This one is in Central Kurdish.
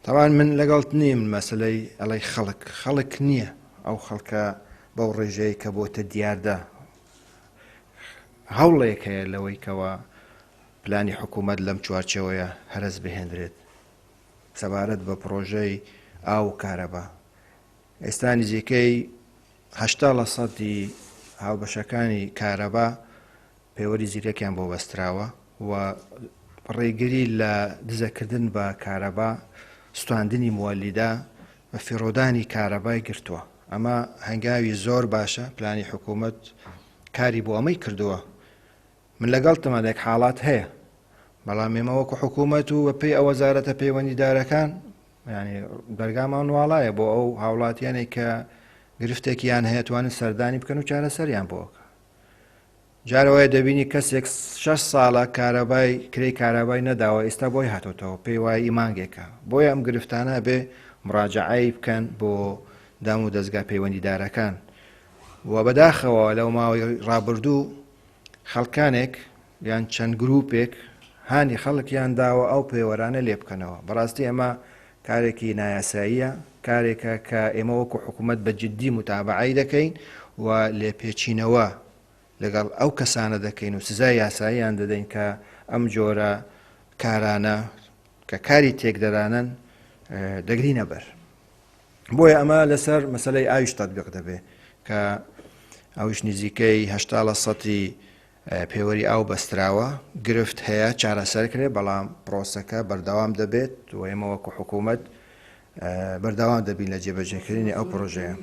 طبعا من لەگەڵت نیم مەسلەی ئەڵەی خەڵک نییە ئەو خەڵکە بەو ڕێژەی کە بۆتە دیاردا هەوڵێک هەیە لەوەی کەوە پلانی حکوومەت لەم چوارچەوەیە هەرس بهێنرێت سەبارەت بە پرۆژەی ئاو و کارەبا. ئێستا نزیکەی 80% هاوبەشەکانی کارەبا پەیوەری زیرەکیان بۆ بەستراوە و ڕێگری لە دزەکردن بە کارەبا ستواندنی مۆلیدا بە فیڕۆدانی کارەبای گرتووە. ئەمە هەنگاوی زۆر باشە پلانی حکوومەت کاری بۆ ئەمەی کردووە. من لەگەڵ تەمادێک حاڵات هەیە بەڵام ئێمە وەکو حکوومەت و بەپێی ئەو وەزارەتە پەیوەندیدارەکان ینی بەرگامان واڵایە بۆ ئەو هاوڵاتیانێک کە گرفتێکیان هەیە توانن سەردانی بکەن و چارەسەریان بۆکە. جارەوەی دەبینی کەسێک 6 ساڵە کارەبای کرێی کارەبای نەداوە ئێستا بۆی هاتوتەوە پێی وایە مانگێکە بۆیە ئەم گرفتانە بێ مراجعەی بکەن بۆ دام و دەستگا پەیوەندیدارەکان و بەداخەوە لەو ماوەی ڕابردوو خەڵکانێک یان چەند گروپێک هانی خەڵکیان داوە ئەو پێوەرانە لێ بکەنەوە. بەڕاستی ئەمە کارێکی نایاساییە کارێکە کە ئێمە وەکو حکوومەت بە جددی متابعەی دەکەین و لێپێچینەوە لەگەڵ ئەو کەسانە دەکەین و سزای یاساییان دەدەین کە ئەم جۆرە کارانە کە کاری تێکدەرانن دەگرینە بەر. بۆیە ئەمە لەسەر مەسەلەی ئاویش تەطبیق دەبێ کە ئەویش نزیکەی 80% پێوەری ئاو بەستراوە گرفت هەیە چارەسەر کرێ بەڵام پرۆسەکە بەردەوام دەبێت و ئێمە وەکو حکوومەت بەردەوام دەبین لە جێبەجێکردنی ئەو پرۆژەیە.